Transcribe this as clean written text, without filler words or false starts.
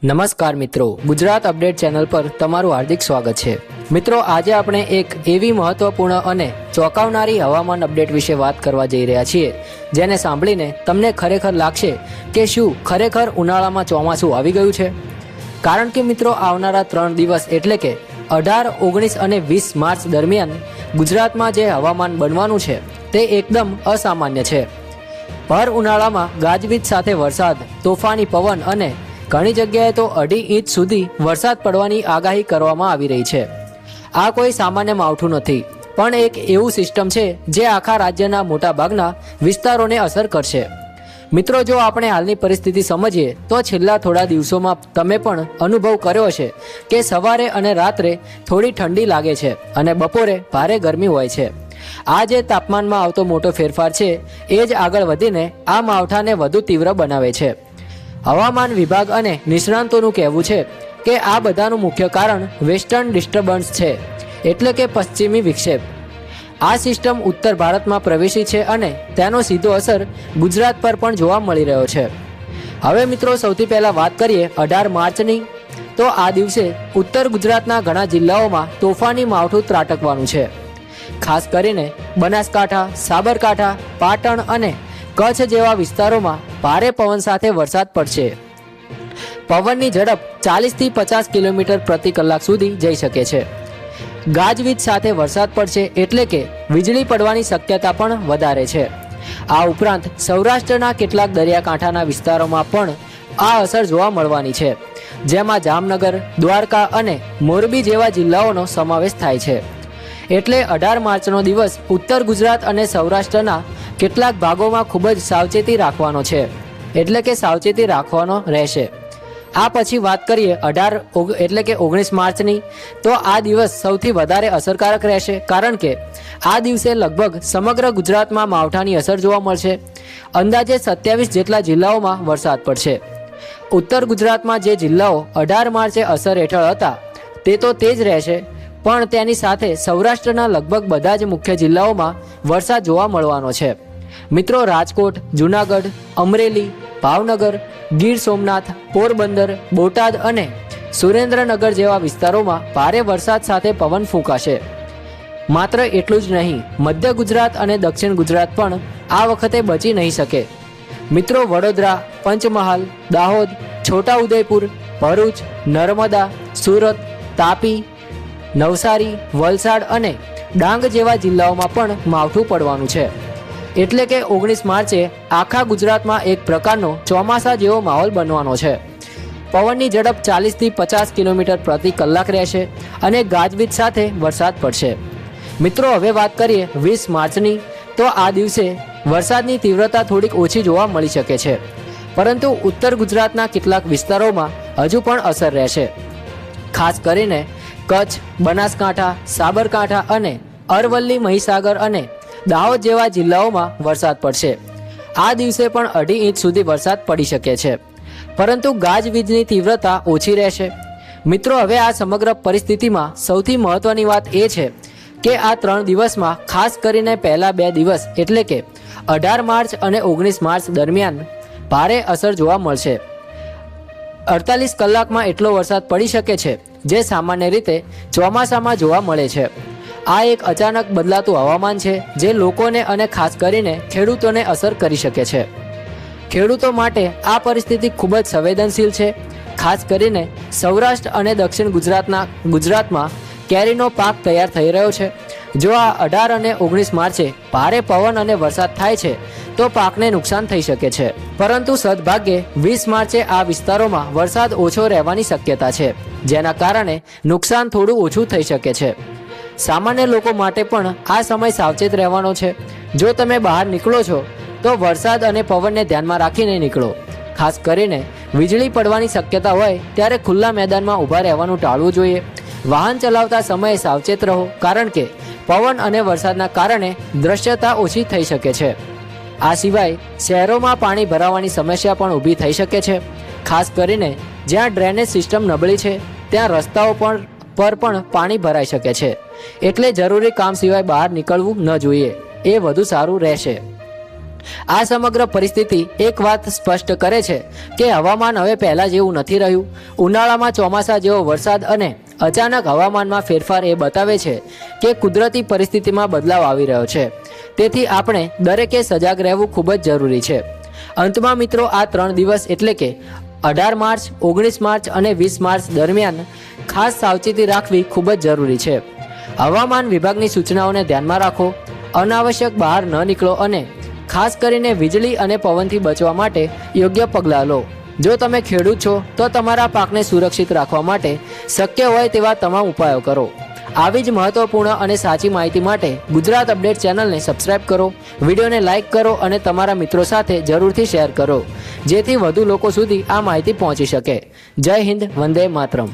નમસ્કાર મિત્રો, Gujarat update channel પર તમારું હાર્દિક સ્વાગત છે। મિત્રો, આજે આપણે એક એવી મહત્વપૂર્ણ અને ચોંકાવનારી હવામાન અપડેટ વિશે વાત કરવા જઈ રહ્યા છીએ, જેને સાંભળીને તમને ખરેખર લાગશે કે શું ખરેખર ઉનાળામાં ચોમાસું આવી ગયું છે। કારણ કે મિત્રો, આવનારા 3 દિવસ એટલે કે 18, 19 અને 20 માર્ચ દરમિયાન ગુજરાતમાં જે હવામાન બનવાનું છે તે એકદમ અસામાન્ય છે। ભર ઉનાળામાં ગાજવીજ સાથે વરસાદ, તોફાની પવન અને ઘણી જગ્યાએ તો 2.5 ઇંચ સુધી વરસાદ પડવાની આગાહી કરવામાં આવી રહી છે। આ કોઈ સામાન્ય માવઠું નથી, પણ એક એવું સિસ્ટમ છે જે આખા રાજ્યના મોટા ભાગના વિસ્તારોને અસર કરશે। મિત્રો, જો આપણે હાલની પરિસ્થિતિ સમજીએ તો છેલ્લા થોડા દિવસોમાં તમે પણ અનુભવ કર્યો હશે કે સવારે અને રાત્રે થોડી ઠંડી લાગે છે અને બપોરે ભારે ગરમી હોય છે। આ જે તાપમાનમાં આવતો મોટો ફેરફાર છે એ જ આગળ વધીને આ માવઠાને વધુ તીવ્ર બનાવે છે। હવામાન વિભાગ અને નિષ્ણાંતોનું કહેવું છે કે આ બધાનું મુખ્ય કારણ વેસ્ટર્ન ડિસ્ટર્બન્સ છે, એટલે કે પશ્ચિમી વિક્ષેપ। આ સિસ્ટમ ઉત્તર ભારતમાં પ્રવેશી છે અને તેનો સીધો અસર ગુજરાત પર પણ જોવા મળી રહ્યો છે। હવે મિત્રો, સૌથી પહેલાં વાત કરીએ 18 માર્ચની, તો આ દિવસે ઉત્તર ગુજરાતના ઘણા જિલ્લાઓમાં તોફાની માવઠું ત્રાટકવાનું છે। ખાસ કરીને બનાસકાંઠા, સાબરકાંઠા, પાટણ અને કચ્છ જેવા વિસ્તારોમાં ભારે પવન સાથે વરસાદ પડશે। પવનની ઝડપ 40 થી 50 કિલોમીટર પ્રતિ કલાક સુધી જઈ શકે છે। ગાજવીજ સાથે વરસાદ પડશે, એટલે કે વીજળી પડવાની શક્યતા પણ વધારે છે। આ ઉપરાંત સૌરાષ્ટ્રના કેટલાક દરિયાકાંઠાના વિસ્તારોમાં પણ આ અસર જોવા મળવાની છે, જેમાં જામનગર, દ્વારકા અને મોરબી જેવા જિલ્લાઓનો સમાવેશ થાય છે। એટલે 18 માર્ચનો દિવસ ઉત્તર ગુજરાત અને સૌરાષ્ટ્રના કેટલાક ભાગોમાં ખૂબ જ સાવચેતી રાખવાનો છે, એટલે કે સાવચેતી રાખવાનો રહેશે। આ પછી વાત કરીએ 18 એટલે કે 19 માર્ચની, તો આ દિવસ સૌથી વધારે અસરકારક રહેશે, કારણ કે આ દિવસે લગભગ સમગ્ર ગુજરાતમાં માવઠાની અસર જોવા મળશે। અંદાજે 27 જેટલા જિલ્લાઓમાં વરસાદ પડશે। ઉત્તર ગુજરાતમાં જે જિલ્લાઓ 18 માર્ચે અસર હેઠળ હતા તે તો તે જ રહેશે, પણ તેની સાથે સૌરાષ્ટ્રના લગભગ બધા જ મુખ્ય જિલ્લાઓમાં વરસાદ જોવા મળવાનો છે। મિત્રો, રાજકોટ, જૂનાગઢ, અમરેલી, ભાવનગર, ગીર સોમનાથ, પોરબંદર, બોટાદ અને સુરેન્દ્રનગર જેવા વિસ્તારોમાં ભારે વરસાદ સાથે પવન ફૂંકાશે। માત્ર એટલું જ નહીં, મધ્ય ગુજરાત અને દક્ષિણ ગુજરાત પણ આ વખતે બચી નહીં શકે। મિત્રો, વડોદરા, પંચમહાલ, દાહોદ, છોટાઉદેપુર, ભરૂચ, નર્મદા, સુરત, તાપી, નવસારી, વલસાડ અને ડાંગ જેવા જિલ્લાઓમાં પણ માવઠું પડવાનું છે। એટલે કે 19 માર્ચે આખા ગુજરાતમાં એક પ્રકારનો ચોમાસા જેવો માહોલ બનવાનો છે। પવનની ઝડપ 40 થી 50 કિલોમીટર પ્રતિ કલાક રહેશે અને ગાજવીજ સાથે વરસાદ પડશે। મિત્રો, હવે વાત કરીએ 20 માર્ચની, તો આ દિવસે વરસાદની તીવ્રતા થોડીક ઓછી જોવા મળી શકે છે, પરંતુ ઉત્તર ગુજરાતના કેટલાક વિસ્તારોમાં હજુ પણ અસર રહેશે। ખાસ કરીને કચ્છ, બનાસકાંઠા, સાબરકાંઠા અને અરવલ્લી, મહીસાગર અને દાહોદ જેવા જિલ્લાઓમાં વરસાદ પડશે। આ દિવસે પણ 2.5 ઇંચ સુધી વરસાદ પડી શકે છે, પરંતુ ગાજવીજની તીવ્રતા ઓછી રહેશે। મિત્રો, હવે આ સમગ્ર પરિસ્થિતિમાં સૌથી મહત્વની વાત એ છે કે આ 3 દિવસમાં ખાસ કરીને પહેલા 2 દિવસ એટલે કે 18 માર્ચ અને 19 માર્ચ દરમિયાન ભારે અસર જોવા મળશે। 48 કલાકમાં એટલો વરસાદ પડી શકે છે જે સામાન્ય રીતે ચોમાસામાં જોવા મળે છે। આ એક અચાનક બદલાતું હવામાન છે જે લોકોને અને ખાસ કરીને ખેડૂતોને અસર કરી શકે છે। ખેડૂતો માટે આ પરિસ્થિતિ ખૂબ જ સંવેદનશીલ છે। ખાસ કરીને સૌરાષ્ટ્ર અને દક્ષિણ ગુજરાતમાં કેરીનો પાક તૈયાર થઈ રહ્યો છે। જો આ 18 અને 19 માર્ચે ભારે પવન અને વરસાદ થાય છે તો પાકને નુકસાન થઈ શકે છે, પરંતુ સદભાગ્યે 20 માર્ચે આ વિસ્તારોમાં વરસાદ ઓછો રહેવાની શક્યતા છે, જેના કારણે નુકસાન થોડું ઓછું થઈ શકે છે। સામાન્ય લોકો માટે પણ આ સમય સાવચેત રહેવાનો છે। જો તમે બહાર નીકળો છો તો વરસાદ અને પવનને ધ્યાનમાં રાખીને નીકળો। ખાસ કરીને વીજળી પડવાની શક્યતા હોય ત્યારે ખુલ્લા મેદાનમાં ઊભા રહેવાનું ટાળવું જોઈએ। વાહન ચલાવતા સમયે સાવચેત રહો, કારણ કે પવન અને વરસાદના કારણે દ્રશ્યતા ઓછી થઈ શકે છે। આ સિવાય શહેરોમાં પાણી ભરાવાની સમસ્યા પણ ઊભી થઈ શકે છે। ખાસ કરીને જ્યાં ડ્રેનેજ સિસ્ટમ નબળી છે ત્યાં રસ્તાઓ પર પણ પાણી ભરાઈ શકે છે, એટલે જરૂરી કામ સિવાય બહાર નીકળવું ન જોઈએ, એ વધુ સારું રહેશે। આ સમગ્ર પરિસ્થિતિ એક વાત સ્પષ્ટ કરે છે કે હવામાન હવે પહેલા જેવું નથી રહ્યું. ઉનાળામાં ચોમાસા જેવો વરસાદ અને અચાનક હવામાનમાં ફેરફાર એ બતાવે છે કે કુદરતી પરિસ્થિતિમાં બદલાવ આવી રહ્યો છે. તેથી આપણે દરેકે સજાગ રહેવું ખૂબ જ જરૂરી છે. અંતમાં મિત્રો, આ 3 દિવસ એટલે કે 18 માર્ચ, 19 માર્ચ અને 20 માર્ચ દરમિયાન ખાસ સાવચેતી રાખવી ખૂબ જ જરૂરી છે. હવામાન વિભાગની સૂચનાઓને ધ્યાનમાં રાખો, અનાવશ્યક બહાર ન નીકળો અને ખાસ કરીને વીજળી અને પવનથી બચવા માટે યોગ્ય પગલાં લો. જો તમે ખેડૂત છો તો તમારા પાકને સુરક્ષિત રાખવા માટે શક્ય હોય તેવા તમામ ઉપાયો કરો. આવી જ મહત્વપૂર્ણ અને સાચી માહિતી માટે ગુજરાત અપડેટ ચેનલને સબસ્ક્રાઇબ કરો, વિડીયોને લાઇક કરો અને તમારા મિત્રો સાથે જરૂરથી શેર કરો, જેથી વધુ લોકો સુધી આ માહિતી પહોંચી શકે. જય હિન્દ, વંદે માતરમ.